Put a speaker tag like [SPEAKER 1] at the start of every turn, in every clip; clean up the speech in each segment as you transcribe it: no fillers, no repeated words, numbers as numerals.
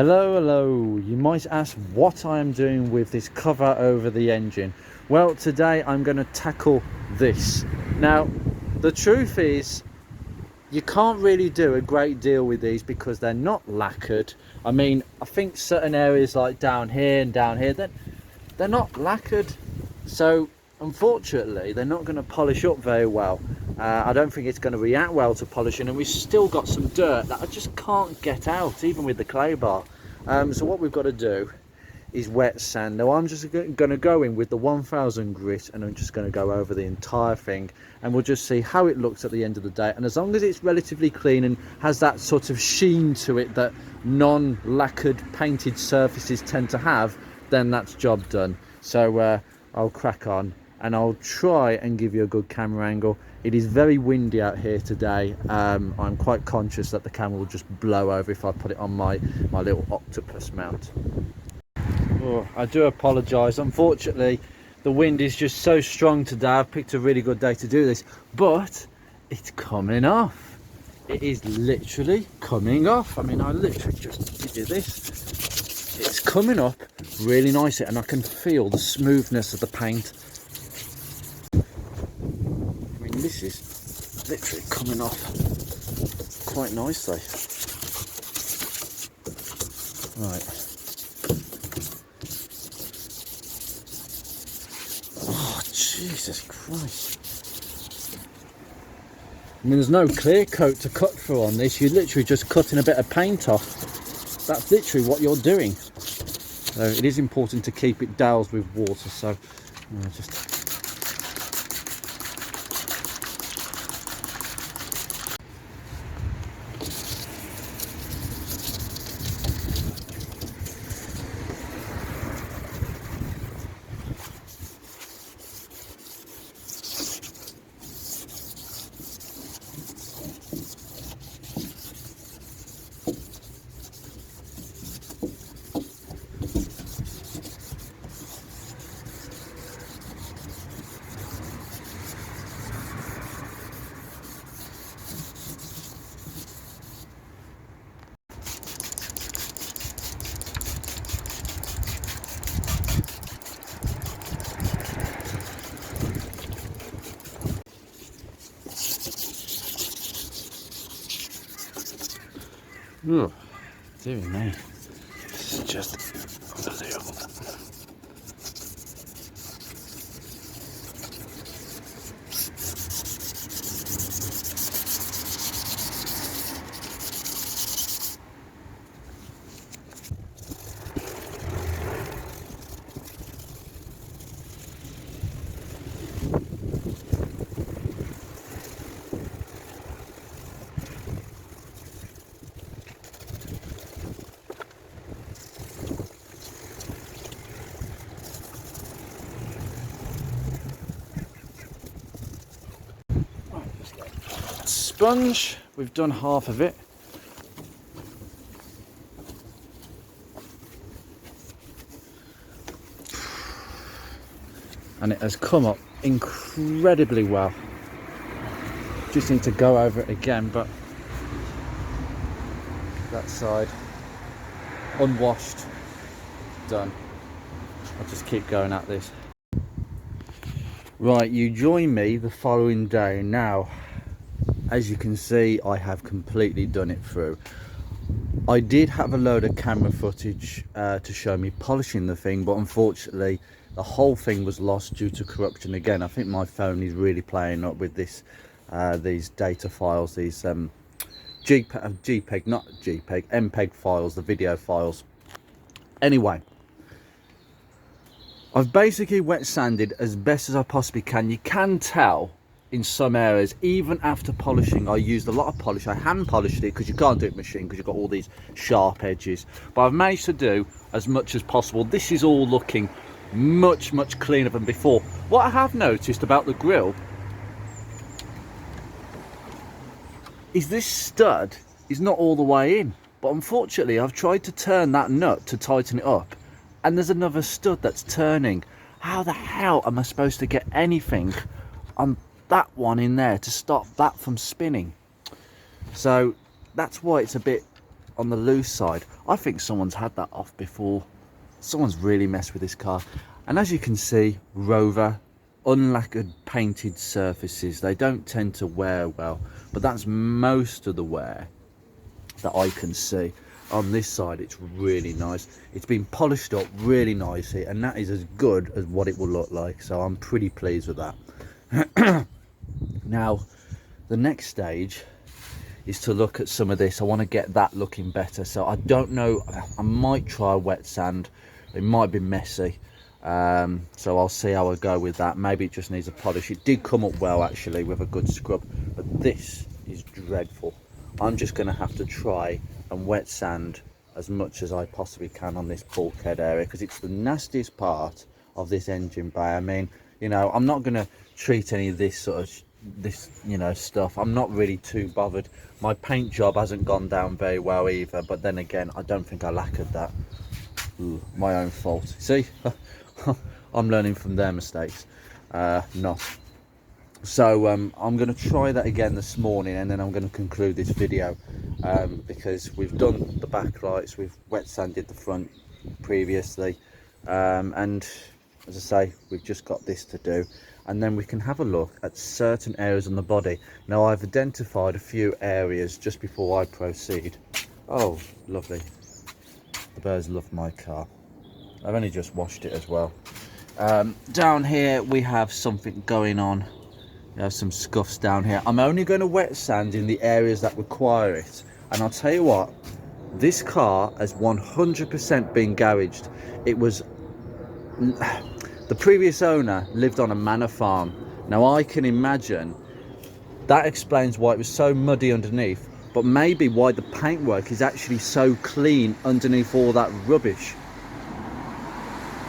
[SPEAKER 1] Hello. You might ask what I am doing with this cover over the engine. Well, today I'm going to tackle this. Now, the truth is, you can't really do a great deal with these because they're not lacquered. I mean, I think certain areas like down here and down here, they're not lacquered. So, unfortunately, they're not going to polish up very well. I don't think it's going to react well to polishing, and we've still got some dirt that I just can't get out, even with the clay bar. So what we've got to do is wet sand. Now I'm just going to go in with the 1000 grit, and I'm just going to go over the entire thing, and we'll just see how it looks at the end of the day. And as long as it's relatively clean and has that sort of sheen to it that non-lacquered painted surfaces tend to have, then that's job done. So I'll crack on and I'll try and give you a good camera angle. It is very windy out here today. I'm quite conscious that the camera will just blow over if I put it on my little octopus mount. Oh, I do apologise. Unfortunately, the wind is just so strong today. I've picked a really good day to do this, but it's coming off. It is literally coming off. I mean, I literally just did this. It's coming up really nicely, and I can feel the smoothness of the paint. I mean, this is literally coming off quite nicely. Right. Oh, Jesus Christ. I mean, there's no clear coat to cut through on this. You're literally just cutting a bit of paint off. That's literally what you're doing. So it is important to keep it doused with water. So just... Oh, dear me, this is just unbelievable. Sponge, we've done half of it. And it has come up incredibly well. Just need to go over it again, but that side unwashed, done. I'll just keep going at this. Right, you join me the following day. Now, as you can see, I have completely done it through. I did have a load of camera footage to show me polishing the thing, but unfortunately the whole thing was lost due to corruption again. I think my phone is really playing up with this, these data files, these MPEG files, the video files. Anyway, I've basically wet sanded as best as I possibly can. You can tell in some areas, even after polishing, I used a lot of polish. I hand polished it because you can't do it machine because you've got all these sharp edges, but I've managed to do as much as possible. This is all looking much cleaner than before. What I have noticed about the grill is this stud is not all the way in, but unfortunately I've tried to turn that nut to tighten it up, and there's another stud that's turning. How the hell am I supposed to get anything on that one in there to stop that from spinning? So that's why it's a bit on the loose side. I think someone's had that off before. Someone's really messed with this car. And as you can see, Rover, unlacquered painted surfaces, they don't tend to wear well, but that's most of the wear that I can see. On this side, it's really nice. It's been polished up really nicely, and that is as good as what it will look like, so I'm pretty pleased with that. Now the next stage is to look at some of this. I want to get that looking better, so I don't know, I might try wet sand. It might be messy, so I'll see how I go with that. Maybe it just needs a polish. It did come up well actually with a good scrub, but this is dreadful. I'm just going to have to try and wet sand as much as I possibly can on this bulkhead area, because it's the nastiest part of this engine bay. I mean, you know, I'm not going to treat any of this sort of you know, stuff. I'm not really too bothered. My paint job hasn't gone down very well either, but then again, I don't think I lacquered that. Ooh, my own fault. See, I'm learning from their mistakes, not. So I'm going to try that again this morning, and then I'm going to conclude this video, because we've done the backlights, we've wet sanded the front previously, and as I say, we've just got this to do, and then we can have a look at certain areas on the body. Now I've identified a few areas just before I proceed. Oh, lovely. The birds love my car. I've only just washed it as well. Down here we have something going on. We have some scuffs down here. I'm only going to wet sand in the areas that require it, and I'll tell you what, this car has 100% been garaged. It was, the previous owner lived on a manor farm. Now I can imagine that explains why it was so muddy underneath, but maybe why the paintwork is actually so clean underneath all that rubbish.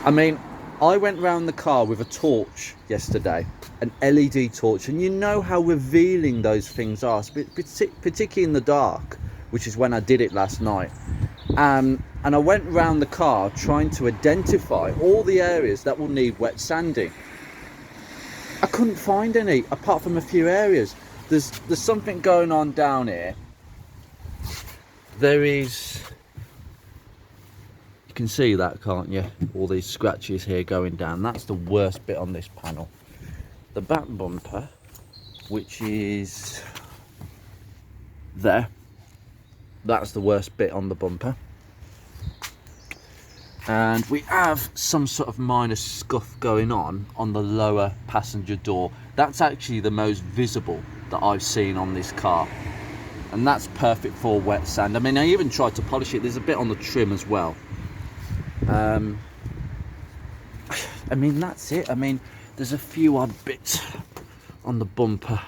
[SPEAKER 1] I mean, I went round the car with a torch yesterday, an LED torch, and you know how revealing those things are, particularly in the dark, which is when I did it last night. And I went round the car trying to identify all the areas that will need wet sanding. I couldn't find any, apart from a few areas. There's something going on down here. There is, you can see that, can't you? All these scratches here going down. That's the worst bit on this panel. The back bumper, which is there, that's the worst bit on the bumper. And we have some sort of minor scuff going on the lower passenger door. That's actually the most visible that I've seen on this car, and that's perfect for wet sand. I mean, I even tried to polish it. There's a bit on the trim as well. I mean, that's it. I mean, there's a few odd bits on the bumper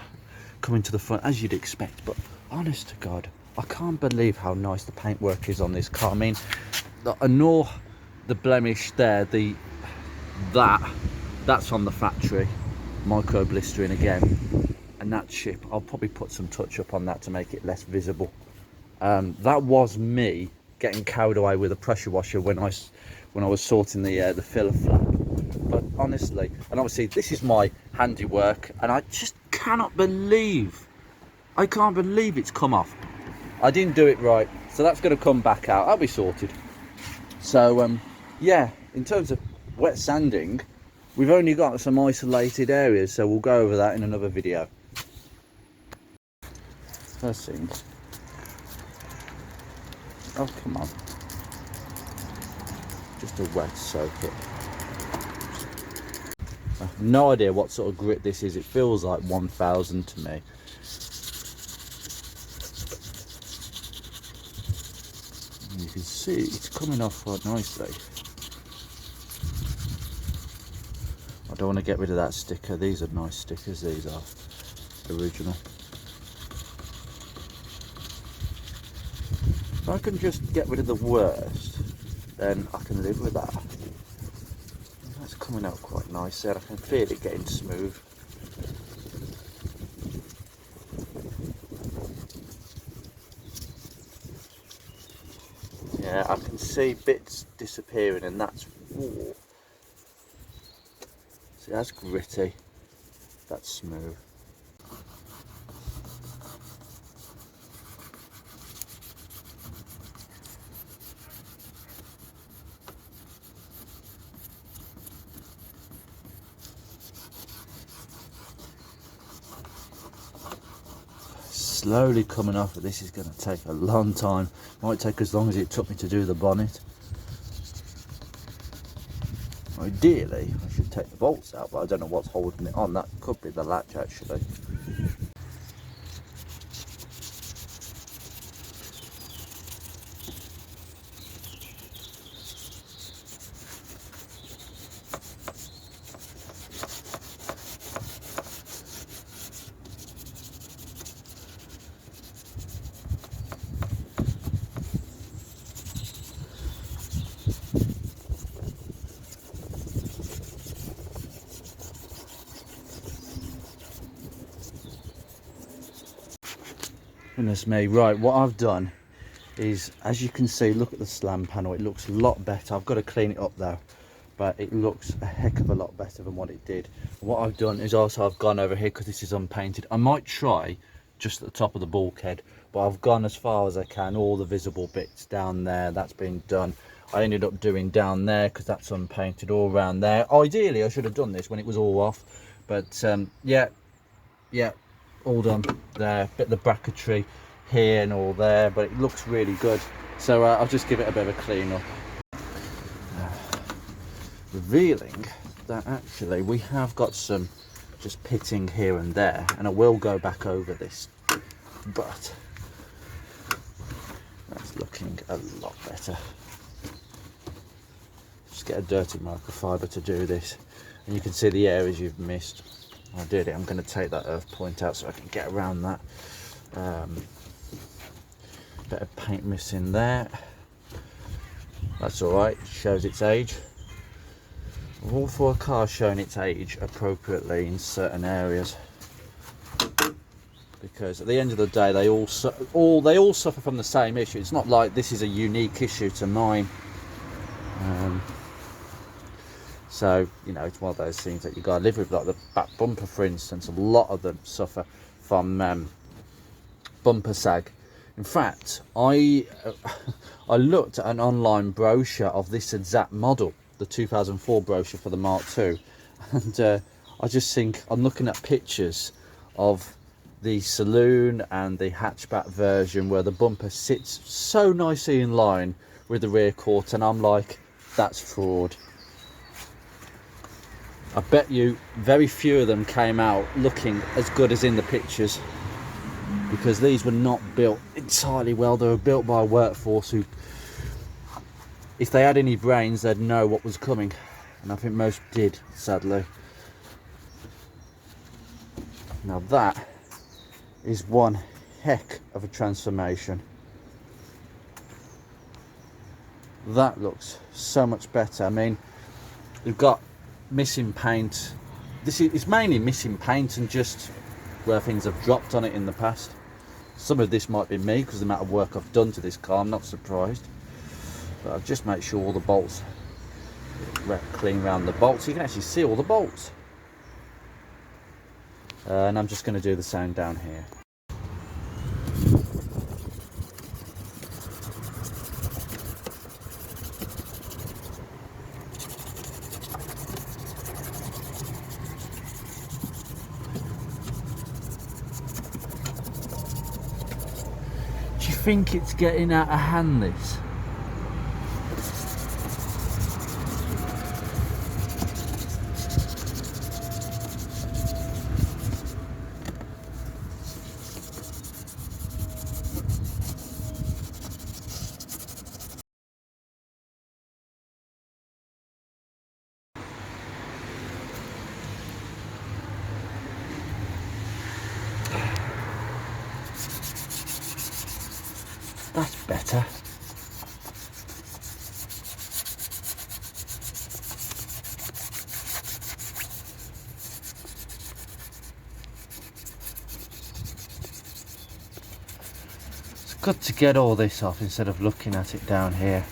[SPEAKER 1] coming to the front, as you'd expect, but honest to God, I can't believe how nice the paintwork is on this car. I mean, ignore the blemish there, that's on the factory, micro blistering again, and that chip, I'll probably put some touch up on that to make it less visible. That was me getting carried away with a pressure washer when I was sorting the filler flap. But honestly, and obviously this is my handiwork, and I just cannot believe, I can't believe it's come off. I didn't do it right, so that's going to come back out. I'll be sorted. So yeah, in terms of wet sanding, we've only got some isolated areas, so we'll go over that in another video. First thing, oh come on, just a wet soak it. I have no idea what sort of grit this is. It feels like 1000 to me. And you can see it's coming off quite nicely. I don't want to get rid of that sticker. These are nice stickers, these are original. If I can just get rid of the worst, then I can live with that. That's coming out quite nice there. I can feel it getting smooth. Yeah, I can see bits disappearing, and that's raw. See, that's gritty. That's smooth. slowly coming off, but this is going to take a long time. Might take as long as it took me to do the bonnet. Ideally I should take the bolts out, but I don't know what's holding it on. That could be the latch actually. Goodness me. Right, what I've done is, as you can see, look at the slam panel. It looks a lot better. I've got to clean it up though, but it looks a heck of a lot better than what it did. What I've done is also I've gone over here, because this is unpainted. I might try just at the top of the bulkhead, but I've gone as far as I can. All the visible bits down there, that's been done. I ended up doing down there because that's unpainted, all around there. Ideally I should have done this when it was all off, but yeah, all done there. Bit of the bracketry here and all there, but it looks really good. So I'll just give it a bit of a clean up, revealing that actually we have got some just pitting here and there, and I will go back over this, but that's looking a lot better. Just get a dirty microfiber to do this, and you can see the areas you've missed. I did it. I'm going to take that earth point out so I can get around that. Bit of paint missing there. That's all right. It shows its age. All for a car showing its age appropriately in certain areas, because at the end of the day they all suffer from the same issue. It's not like this is a unique issue to mine. So, you know, it's one of those things that you got to live with. Like the back bumper, for instance, a lot of them suffer from bumper sag. In fact, I looked at an online brochure of this exact model, the 2004 brochure for the Mark II, and I just think, I'm looking at pictures of the saloon and the hatchback version where the bumper sits so nicely in line with the rear quarter, and I'm like, that's fraud. I bet you very few of them came out looking as good as in the pictures, because these were not built entirely well. They were built by a workforce who, if they had any brains, they'd know what was coming, and I think most did, sadly. Now that is one heck of a transformation. That looks so much better. I mean, we've got missing paint. It's mainly missing paint and just where things have dropped on it in the past. Some of this might be me because of the amount of work I've done to this car. I'm not surprised, but I've just made sure all the bolts clean around the bolts so you can actually see all the bolts, and I'm just going to do the same down here. Do you think it's getting out of hand, this? That's better. It's good to get all this off instead of looking at it down here.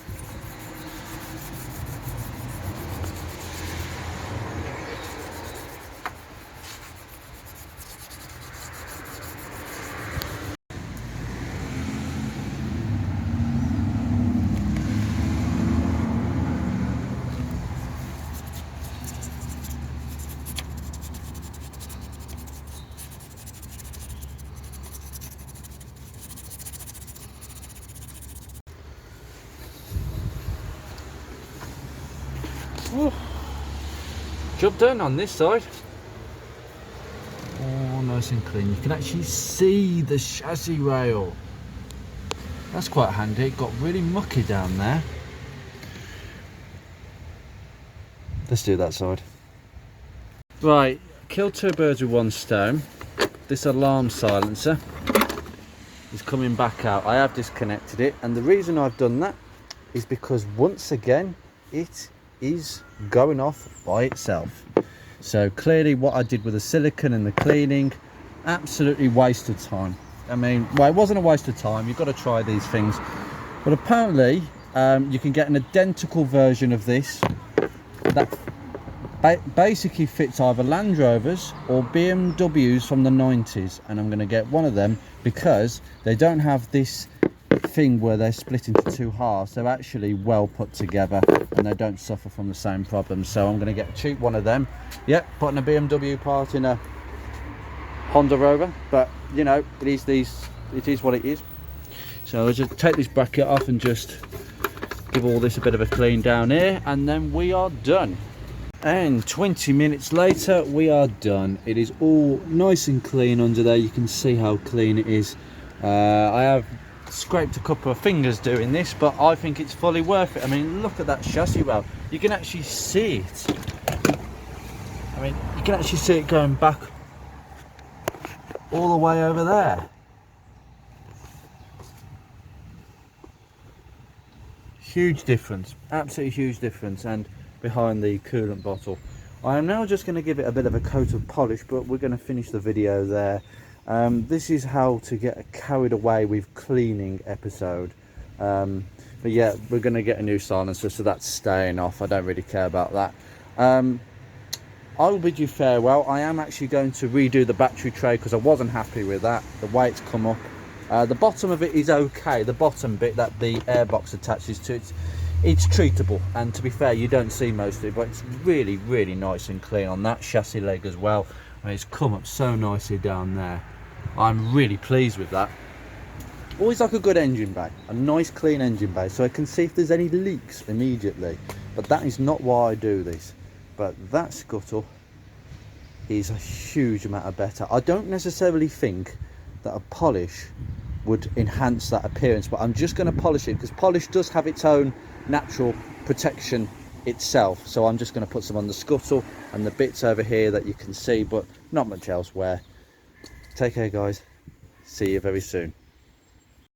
[SPEAKER 1] Oh, job done on this side. Oh, nice and clean. You can actually see the chassis rail. That's quite handy. It got really mucky down there. Let's do that side. Right, killed two birds with one stone. This alarm silencer is coming back out. I have disconnected it, and the reason I've done that is because once again it is going off by itself. So clearly what I did with the silicone and the cleaning, absolutely wasted time. I mean, well, it wasn't a waste of time. You've got to try these things, but apparently you can get an identical version of this that basically fits either Land Rovers or BMWs from the 90s, and I'm going to get one of them because they don't have this thing where they're split into two halves. They're actually well put together and they don't suffer from the same problems. So I'm going to get a cheap one of them. Yep, putting a BMW part in a Honda Rover, but you know, it is what it is. So I'll just take this bracket off and just give all this a bit of a clean down here, and then we are done. And 20 minutes later we are done. It is all nice and clean under there. You can see how clean it is. I have scraped a couple of fingers doing this, but I think it's fully worth it. I mean, look at that chassis rail. You can actually see it. I mean, you can actually see it going back all the way over there. Huge difference, absolutely huge difference. And behind the coolant bottle, I am now just going to give it a bit of a coat of polish, but we're going to finish the video there. This is how to get carried away with cleaning episode. But yeah, we're going to get a new silencer, so that's staying off. I don't really care about that. I will bid you farewell. I am actually going to redo the battery tray because I wasn't happy with that, the way it's come up. The bottom of it is okay. The bottom bit that the airbox attaches to, it's treatable, and to be fair, you don't see most of it, but it's really, really nice and clean on that chassis leg as well. I mean, it's come up so nicely down there. I'm really pleased with that. Always like a good engine bay, a nice clean engine bay, so I can see if there's any leaks immediately. But that is not why I do this. But that scuttle is a huge amount better. I don't necessarily think that a polish would enhance that appearance, but I'm just going to polish it because polish does have its own natural protection itself. So I'm just going to put some on the scuttle and the bits over here that you can see, but not much elsewhere. Take care guys, see you very soon.